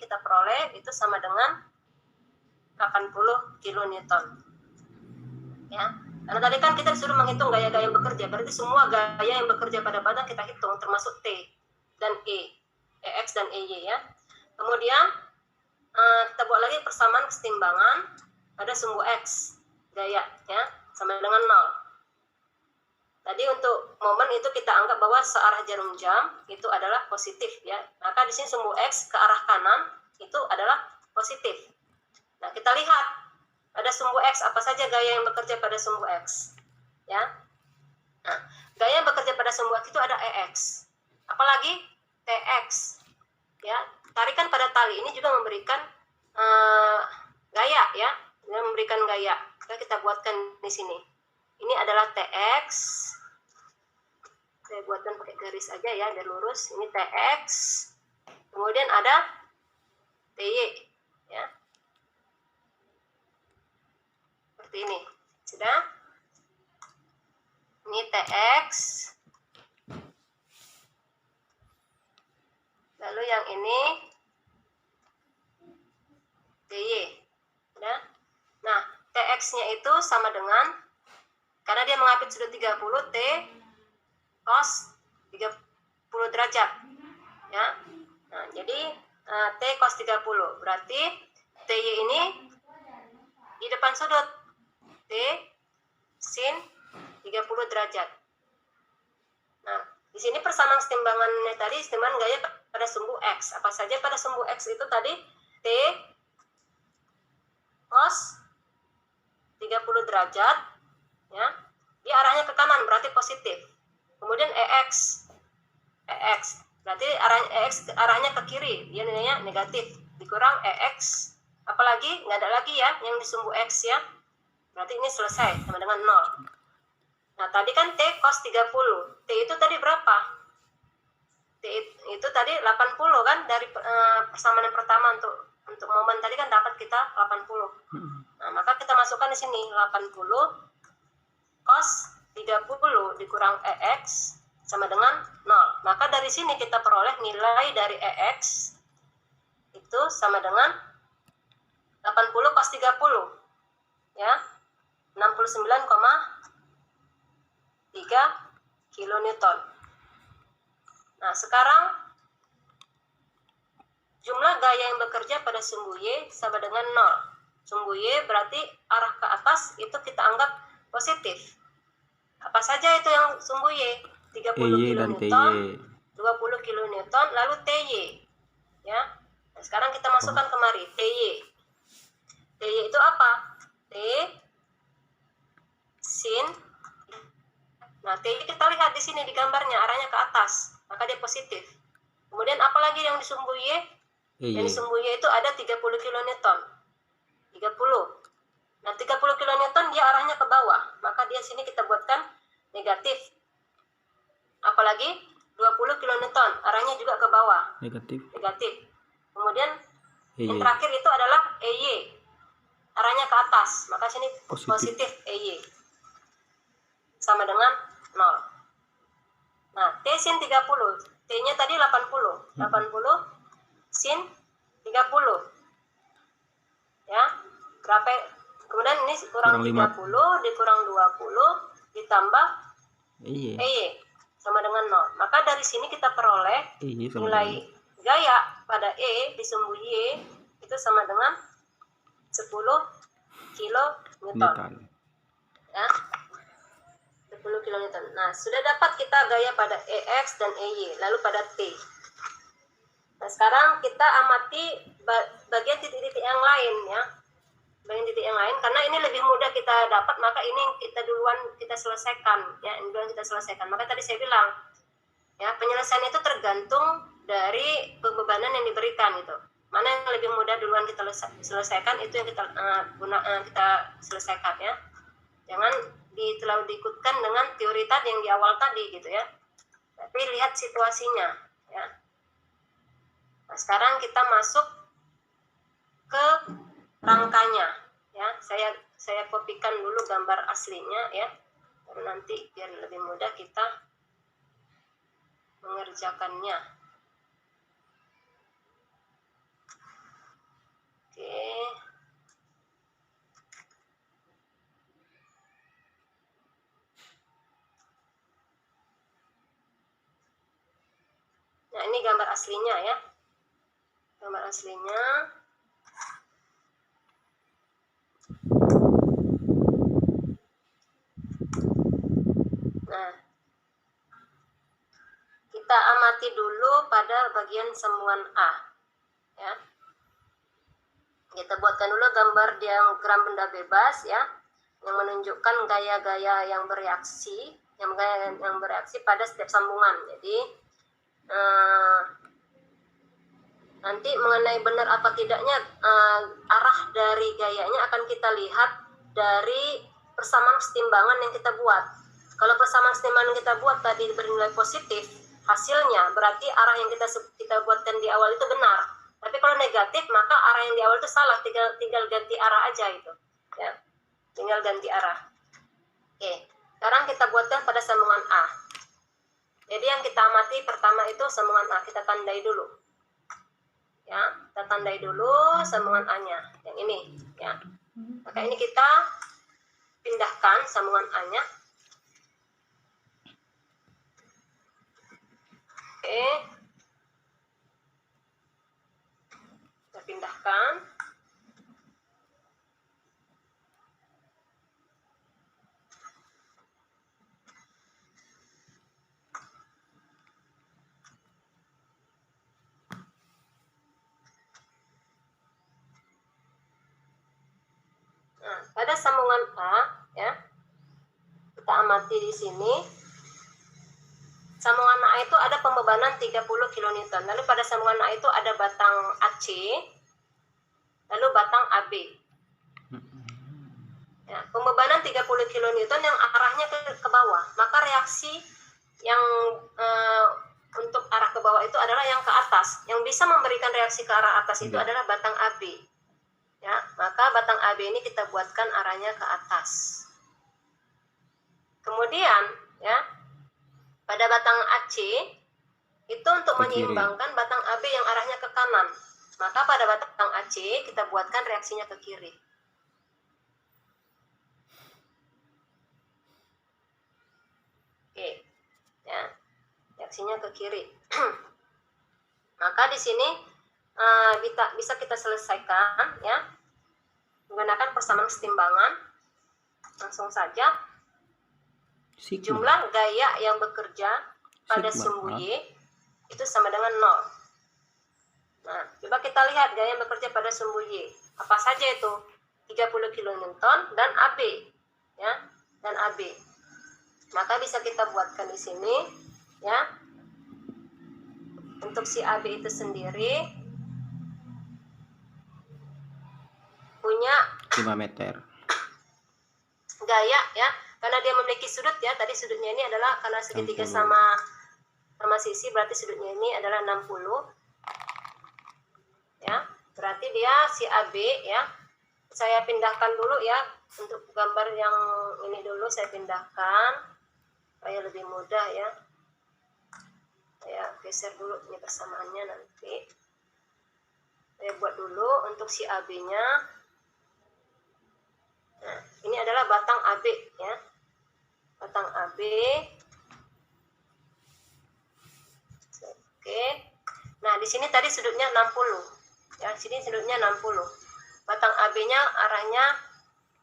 kita peroleh itu sama dengan 80 kilonewton. Ya. Karena tadi kan kita disuruh menghitung gaya-gaya yang bekerja, berarti semua gaya yang bekerja pada badan kita hitung, termasuk T dan E, EX dan EY ya. Kemudian kita buat lagi persamaan kesetimbangan pada sumbu X gaya ya, sama dengan 0. Tadi untuk momen itu kita anggap bahwa searah jarum jam itu adalah positif ya. Maka di sini sumbu X ke arah kanan itu adalah positif. Nah, kita lihat pada sumbu X apa saja gaya yang bekerja pada sumbu X. Ya. Nah, gaya yang bekerja pada sumbu X itu ada EX. Apalagi TX. Ya, tarikan pada tali ini juga memberikan gaya ya. Memberikan gaya. Kita buatkan di sini. Ini adalah TX. Saya buatkan pakai garis aja ya, biar lurus. Ini TX. Kemudian ada TY ya. Seperti ini. Sudah? Ini TX. Lalu yang ini TY. Sudah? Nah, TX-nya itu sama dengan, karena dia mengapit sudut 30, T cos 30 derajat. Ya. Nah, jadi T cos 30. Berarti TY ini di depan sudut. T sin 30 derajat. Nah, di sini persamaan kesetimbangannya tadi, kesetimbangan gaya pada sumbu X. Apa saja pada sumbu X itu tadi? T cos 30 derajat. Ya. Dia arahnya ke kanan, berarti positif. Kemudian EX. Berarti arahnya ke kiri, dia nilainya negatif. Dikurang EX. Apalagi, nggak ada lagi ya yang di sumbu X ya. Berarti ini selesai, sama dengan 0. Nah, tadi kan T cos 30. T itu tadi berapa? T itu tadi 80 kan, dari persamaan yang pertama untuk momen tadi kan dapat kita 80. Nah, maka kita masukkan di sini 80 cos 30 dikurang EX sama dengan 0. Maka dari sini kita peroleh nilai dari EX itu sama dengan 80 cos 30. Ya. 69,3 kilonewton. Nah, sekarang jumlah gaya yang bekerja pada sumbu Y sama dengan 0. Sumbu Y berarti arah ke atas itu kita anggap positif. Apa saja itu yang sumbu Y? 30 kilonewton, 20 kilonewton, lalu TY. Ya. Nah, sekarang kita masukkan kemari TY. TY itu apa? T sin. Nah, TY kita lihat di sini di gambarnya arahnya ke atas, maka dia positif. Kemudian apalagi yang di sumbu Y? Yang di sumbu Y itu ada 30 kilonewton. 30. Nah, 30 kilonewton dia arahnya ke bawah, maka dia sini kita buatkan negatif. Apalagi 20 kilonewton, arahnya juga ke bawah. Negatif. Kemudian yang terakhir itu adalah EY. Arahnya ke atas, maka sini positif EY. Sama dengan 0. Nah, T sin 30. T-nya tadi 80. 80 sin 30. Ya. Berapa? Kemudian ini kurang 30 dikurang 20 ditambah EY sama dengan 0. Maka dari sini kita peroleh nilai gaya pada E di sumbu Y itu sama dengan 10 kilonewton. Ya. 10 kilonewton. Nah, sudah dapat kita gaya pada EX dan EY, lalu pada T. Nah, sekarang kita amati bagian titik-titik yang lain ya. Bagian titik yang lain, karena ini lebih mudah kita dapat, maka ini kita duluan kita selesaikan ya, ini duluan kita selesaikan. Maka tadi saya bilang ya, penyelesaian itu tergantung dari bebanan yang diberikan itu. Mana yang lebih mudah duluan kita selesaikan, itu yang kita kita selesaikan ya. Jangan terlalu diikutkan dengan teori tadi yang di awal tadi gitu ya. Tapi lihat situasinya ya. Nah, sekarang kita masuk ke rangkanya ya. Saya kopikan dulu gambar aslinya ya. Baru nanti biar lebih mudah kita mengerjakannya. aslinya ya. Gambar aslinya. Nah, kita amati dulu pada bagian sambungan A ya. Kita buatkan dulu gambar diagram benda bebas ya, yang menunjukkan gaya-gaya yang bereaksi, yang bereaksi pada setiap sambungan. Jadi nanti mengenai benar apa tidaknya arah dari gayanya akan kita lihat dari persamaan kesetimbangan yang kita buat. Kalau persamaan kesetimbangan yang kita buat tadi bernilai positif, hasilnya berarti arah yang kita buatkan di awal itu benar. Tapi kalau negatif, maka arah yang di awal itu salah, tinggal ganti arah aja itu. Ya. Tinggal ganti arah. Oke, sekarang kita buatkan pada sambungan A. Jadi yang kita amati pertama itu sambungan A, kita tandai dulu. Ya, kita tandai dulu sambungan A-nya, yang ini, ya. Maka ini kita pindahkan sambungan A-nya. Oke. Kita pindahkan. Nah, pada sambungan A, ya, kita amati di sini. Sambungan A itu ada pembebanan 30 kN. Lalu pada sambungan A itu ada batang AC, lalu batang AB. Ya, pembebanan 30 kN yang arahnya ke bawah. Maka reaksi yang untuk arah ke bawah itu adalah yang ke atas. Yang bisa memberikan reaksi ke arah atas itu adalah batang AB. Ya, maka batang AB ini kita buatkan arahnya ke atas. Kemudian, ya, pada batang AC itu untuk menyeimbangkan batang AB yang arahnya ke kanan. Maka pada batang AC kita buatkan reaksinya ke kiri. Oke, ya, reaksinya ke kiri. Maka di sini bisa kita selesaikan ya menggunakan persamaan kesetimbangan. Langsung saja. Jumlah gaya yang bekerja pada sumbu Y itu sama dengan 0. Nah, coba kita lihat gaya yang bekerja pada sumbu Y. Apa saja itu? 30 kN dan AB. Ya, dan AB. Maka bisa kita buatkan di sini ya. Untuk si AB itu sendiri punya 5 meter gaya ya, karena dia memiliki sudut ya. Tadi sudutnya ini adalah karena segitiga sama sisi, berarti sudutnya ini adalah 60 ya. Berarti dia si AB ya. Saya pindahkan dulu ya, untuk gambar yang ini dulu saya pindahkan supaya lebih mudah ya. Saya geser dulu ini persamaannya, nanti saya buat dulu untuk si AB-nya. Nah, ini adalah batang AB ya. Batang AB. Oke. Nah, di sini tadi sudutnya 60. Ya, sini sudutnya 60. Batang AB-nya arahnya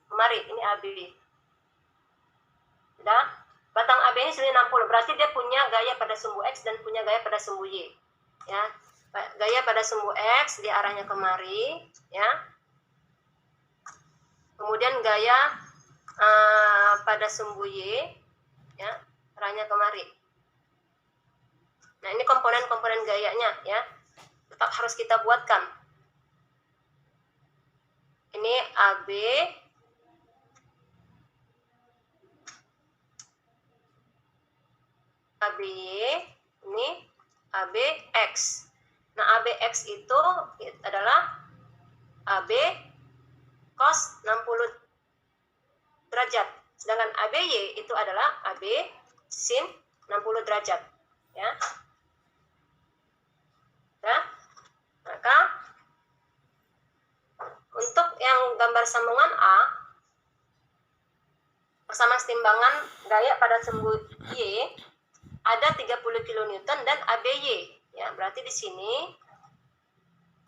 kemari, ini AB. Sudah? Batang AB ini sudutnya 60, berarti dia punya gaya pada sumbu X dan punya gaya pada sumbu Y. Ya. Gaya pada sumbu X dia arahnya kemari, ya. Kemudian gaya pada sumbu Y ya, arahnya kemari. Nah, ini komponen-komponen gayanya ya. Tetap harus kita buatkan. Ini AB, ABY, ini ABX. Nah, ABX itu adalah AB cos 60 derajat. Sedangkan ABY itu adalah AB sin 60 derajat. Ya. Nah, maka untuk yang gambar sambungan A, persamaan kesetimbangan gaya pada sumbu Y ada 30 kN dan ABY ya, berarti di sini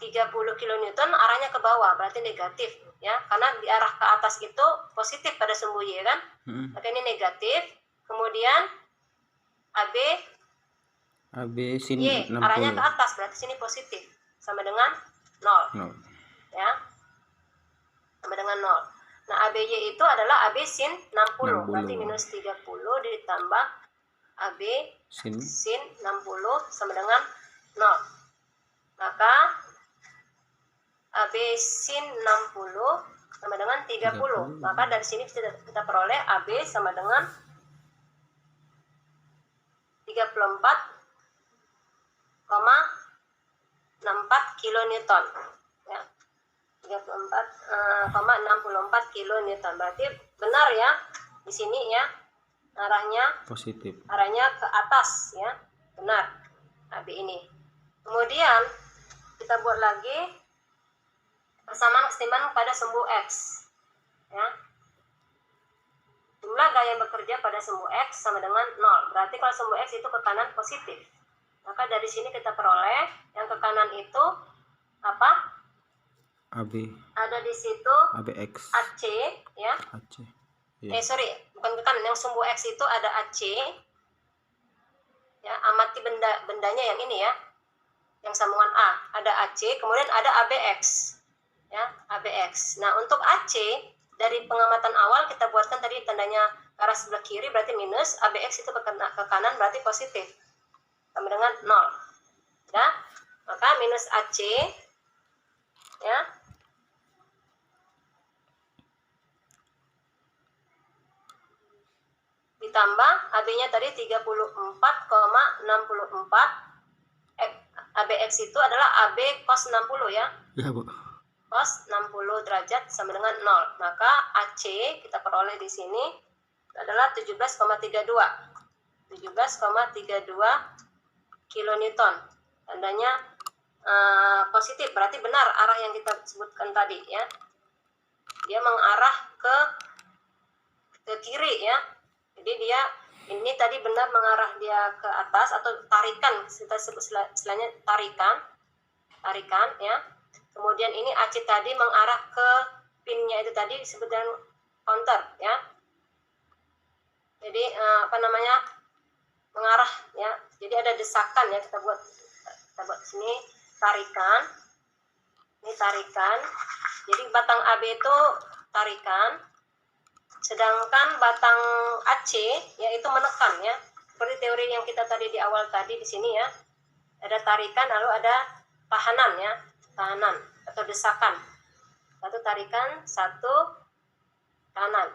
30 kilonewton arahnya ke bawah, berarti negatif ya, karena di arah ke atas itu positif pada sumbu Y kan. Maka ini negatif. Kemudian AB sini Y arahnya ke atas, berarti sini positif, sama dengan 0. Ya. Sama dengan 0. Nah, ABY itu adalah AB sin 60. Berarti minus 30 ditambah AB sin 60 sama dengan 0. Maka AB sin 60 sama dengan 30. Maka dari sini kita peroleh AB sama dengan 34,64 kilonewton. Ya. 34,64 kilonewton. Berarti benar ya. Di sini ya. Arahnya positif. Arahnya ke atas ya. Benar. AB ini. Kemudian kita buat lagi persamaan kesetimbangan pada sumbu X. Ya. Jumlah gaya yang bekerja pada sumbu X sama dengan 0. Berarti kalau sumbu X itu ke kanan positif. Maka dari sini kita peroleh yang ke kanan itu apa? AB. Ada di situ ABX. AC ya. AC. Yeah. Sorry, bukan ke kanan. Yang sumbu X itu ada AC. Ya, amati bendanya yang ini ya. Yang sambungan A, ada AC, kemudian ada ABX. Ya, ABX. Nah, untuk AC dari pengamatan awal kita buatkan tadi tandanya ke arah sebelah kiri berarti minus, ABX itu ke kanan berarti positif. Sama dengan 0. Ya. Maka minus AC ya. Ditambah AB-nya tadi 34,64. ABX itu adalah AB cos 60 ya. Ya, Bu. Cos 60 derajat sama dengan 0. Maka AC kita peroleh di sini adalah 17,32. 17,32 kilonewton. Tandanya positif, berarti benar arah yang kita sebutkan tadi ya. Dia mengarah ke kiri ya. Jadi dia ini tadi benar mengarah dia ke atas atau tarikan, kita sebut istilahnya tarikan ya. Kemudian ini AC tadi mengarah ke pinnya itu tadi disebut dengan counter ya. Jadi mengarah ya. Jadi ada desakan ya, kita buat sini tarikan. Ini tarikan. Jadi batang AB itu tarikan. Sedangkan batang AC yaitu menekan ya. Seperti teori yang kita tadi di awal tadi di sini ya. Ada tarikan lalu ada tahanan ya. Tahanan atau desakan. Satu tarikan, satu tahanan.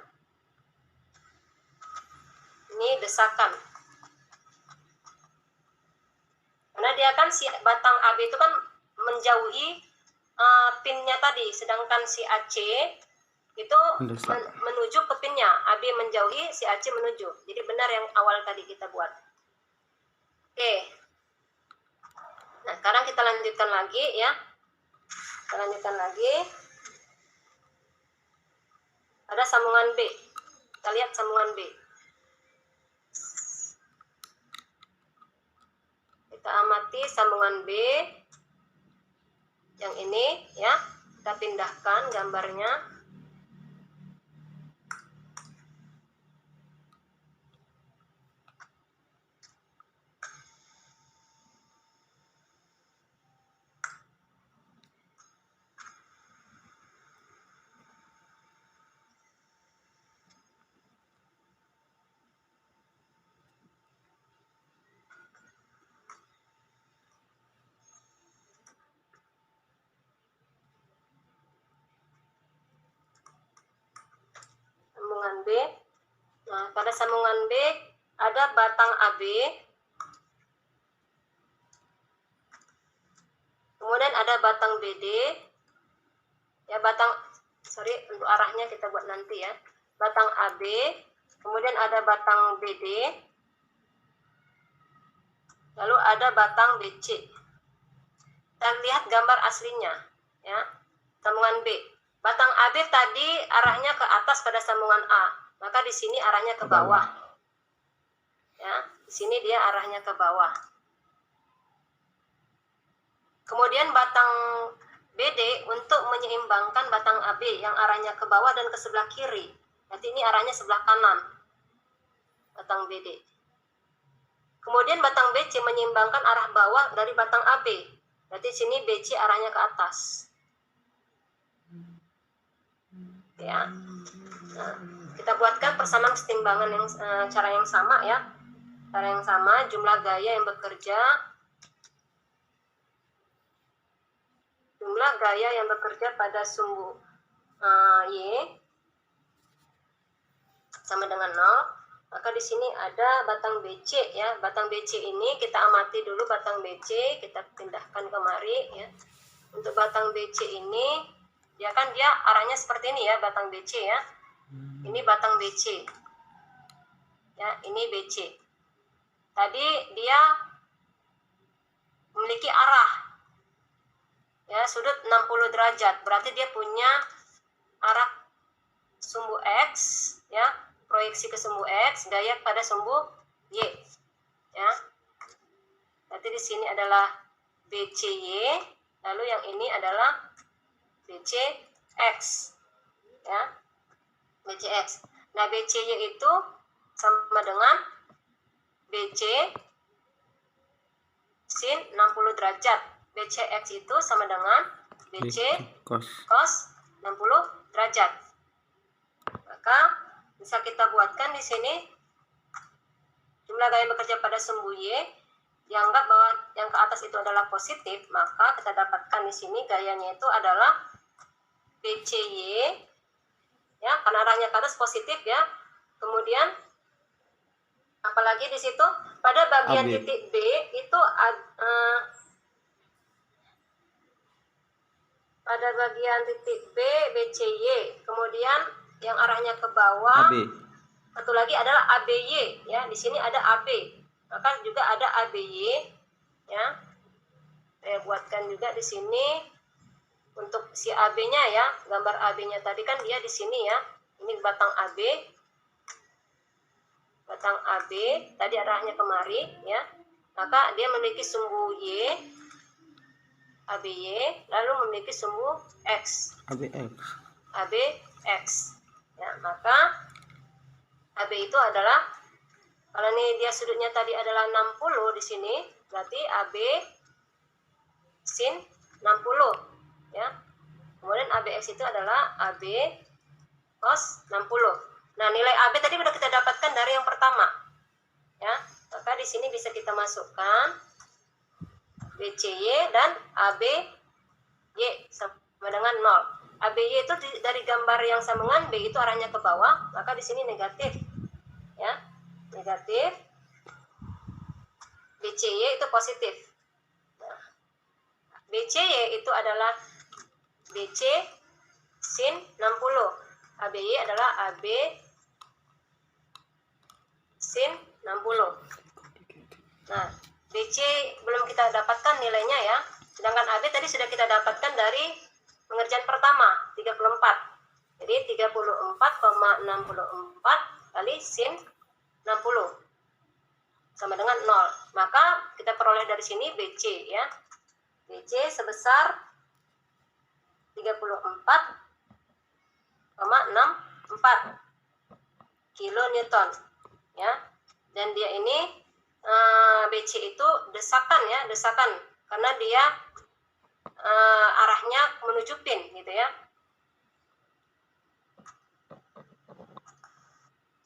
Ini desakan. Karena dia kan si batang AB itu kan menjauhi pinnya tadi, sedangkan si AC itu menuju ke pinnya. AB menjauhi, si AC menuju. Jadi benar yang awal tadi kita buat. Oke. Nah, sekarang kita lanjutkan lagi ya. Kita lanjutkan lagi. Ada sambungan B. Kita lihat sambungan B. Kita amati sambungan B. Yang ini ya. Kita pindahkan gambarnya. Sambungan B. Nah, pada sambungan B ada batang AB. Kemudian ada batang BD. Ya, untuk arahnya kita buat nanti ya. Batang AB, kemudian ada batang BD. Lalu ada batang BC. Kita lihat gambar aslinya ya. Sambungan B. Batang AB tadi arahnya ke atas pada sambungan A, maka di sini arahnya ke bawah. Ya, di sini dia arahnya ke bawah. Kemudian batang BD untuk menyeimbangkan batang AB yang arahnya ke bawah dan ke sebelah kiri. Nanti ini arahnya sebelah kanan, batang BD. Kemudian batang BC menyeimbangkan arah bawah dari batang AB. Berarti sini BC arahnya ke atas. Ya. Nah, kita buatkan persamaan kesetimbangan yang cara yang sama ya. Cara yang sama, jumlah gaya yang bekerja. Jumlah gaya yang bekerja pada sumbu Y sama dengan 0. Maka di sini ada batang BC ya. Batang BC ini kita amati dulu batang BC, kita pindahkan kemari ya. Untuk batang BC ini dia arahnya seperti ini ya, batang BC ya. Ini batang BC. Ya, ini BC. Tadi dia memiliki arah ya, sudut 60 derajat. Berarti dia punya arah sumbu X ya, proyeksi ke sumbu X, gaya pada sumbu Y ya. Berarti di sini adalah BCY, lalu yang ini adalah BCX ya, BCX. Nah, BCY itu sama dengan BC sin 60 derajat. BCX itu sama dengan BC cos 60 derajat. Maka bisa kita buatkan di sini jumlah gaya bekerja pada sumbu Y, dianggap bahwa yang ke atas itu adalah positif, maka kita dapatkan di sini gayanya itu adalah BCY ya, karena arahnya ke atas positif ya. Kemudian apalagi di situ pada bagian titik B itu pada bagian titik B BCY, kemudian yang arahnya ke bawah AB. Satu lagi adalah ABY ya, di sini ada AB, maka juga ada ABY ya. Saya buatkan juga di sini untuk si AB-nya ya, gambar AB-nya tadi kan dia di sini ya. Ini batang AB. Batang AB tadi arahnya kemari ya. Maka dia memiliki sumbu Y ABY, lalu memiliki sumbu X ABX ya. Maka AB itu adalah, kalau ini dia sudutnya tadi adalah 60 di sini, berarti AB sin 60 ya. Kemudian ABX itu adalah AB cos 60. Nah, nilai AB tadi sudah kita dapatkan dari yang pertama ya. Maka di sini bisa kita masukkan BCY dan ABY sama dengan 0. ABY itu dari gambar yang sambungan B itu arahnya ke bawah, maka di sini negatif ya, negatif. BCY itu positif. Nah, BCY itu adalah BC sin 60. ABY adalah AB sin 60. Nah, BC belum kita dapatkan nilainya ya. Sedangkan AB tadi sudah kita dapatkan dari pengerjaan pertama, 34. Jadi 34,64 kali sin 60 sama dengan 0. Maka kita peroleh dari sini BC ya. BC sebesar 34,64 kilonewton ya. Dan dia ini BC itu desakan ya, desakan karena dia arahnya menuju pin gitu ya.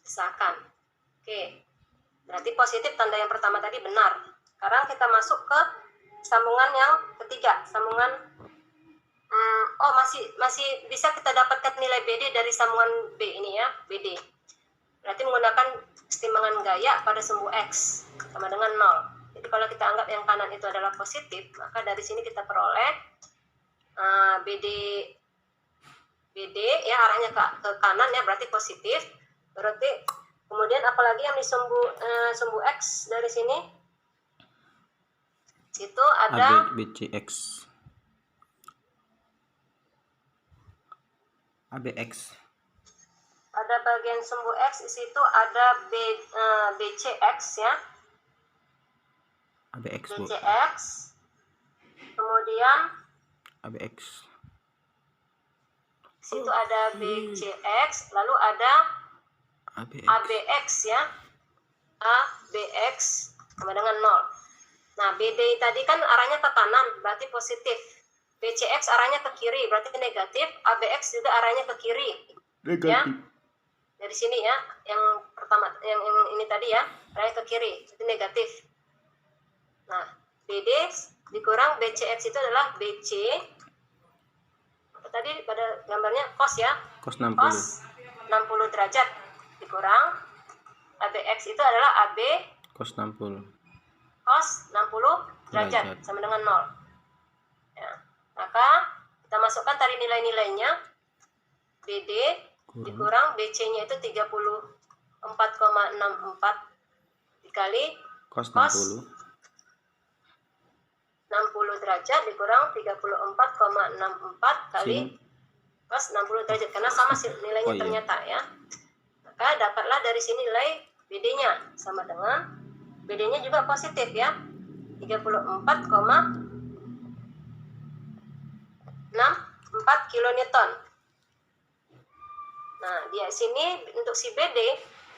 Desakan. Oke. Berarti positif tanda yang pertama tadi benar. Sekarang kita masuk ke sambungan yang ketiga, sambungan masih bisa kita dapatkan nilai BD dari sambungan B ini ya, BD. Berarti menggunakan kesetimbangan gaya pada sumbu X sama dengan 0. Jadi kalau kita anggap yang kanan itu adalah positif, maka dari sini kita peroleh BD ya, arahnya ke kanan ya, berarti positif. Berarti kemudian apalagi yang di sumbu X dari sini? Situ ada BCX. ABX. Pada bagian sumbu X di situ ada BCX ya. ABX. BCX. kemudian ABX. situ ada BCX, lalu ada ABX ya. ABX sama dengan 0. Nah, BD tadi kan arahnya ke kanan, berarti positif. BCX arahnya ke kiri, berarti negatif. ABX juga arahnya ke kiri. Negatif. Ya. Dari sini ya, yang pertama, yang ini tadi ya, arahnya ke kiri, itu negatif. Nah, BD dikurang BCX itu adalah BC. Tadi pada gambarnya cos ya. Cos 60. Cos 60 derajat dikurang ABX itu adalah AB Cos 60. Cos 60 derajat sama dengan 0. Ya. Maka kita masukkan tadi nilai-nilainya. BD dikurang BC-nya itu 34,64 dikali Cos 60 derajat dikurang 34,64 kali cos 60 derajat, karena sama sih nilainya ternyata ya. Maka dapatlah dari sini nilai BD-nya sama dengan BD-nya juga positif ya, 34,64 kilonewton. Nah, di sini untuk si BD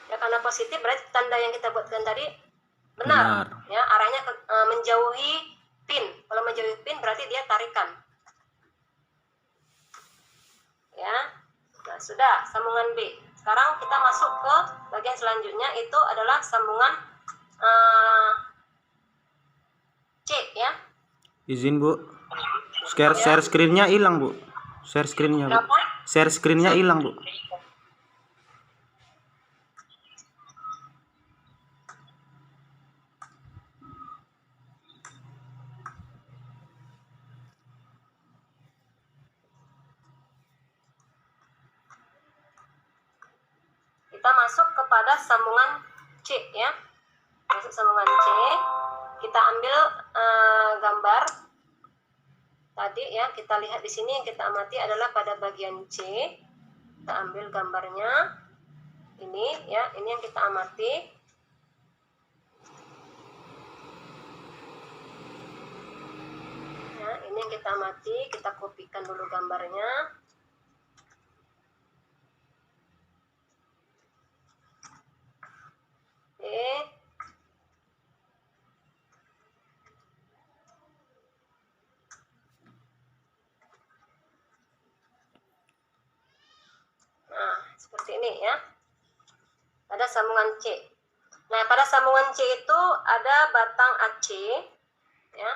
ya, karena positif berarti tanda yang kita buatkan tadi benar. Ya, arahnya menjauhi pin. Kalau menjauhi pin berarti dia tarikan. Ya. Nah, sudah sambungan B. Sekarang kita masuk ke bagian selanjutnya, itu adalah sambungan C ya. Izin Bu. Share screen-nya hilang Bu. Share screen-nya Bu. Share screen-nya hilang Bu. Kita masuk kepada sambungan C ya. Masuk sambungan C, kita ambil gambar tadi ya, kita lihat di sini yang kita amati adalah pada bagian C. Kita ambil gambarnya ini ya, ini yang kita amati. Ya, ini yang kita amati, kita kopikan dulu gambarnya. Nah, seperti ini ya. Ada sambungan C. Nah, pada sambungan C itu ada batang AC ya.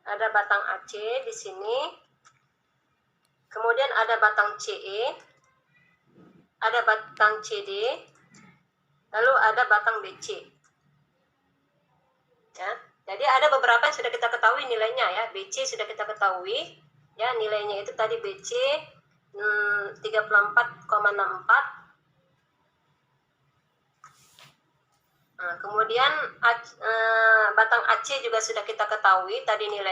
Ada batang AC di sini. Kemudian ada batang CE. Ada batang CD, lalu ada batang BC. Ya, jadi ada beberapa yang sudah kita ketahui nilainya ya. BC sudah kita ketahui, ya nilainya itu tadi BC 34,64. Nah, kemudian batang AC juga sudah kita ketahui tadi nilai.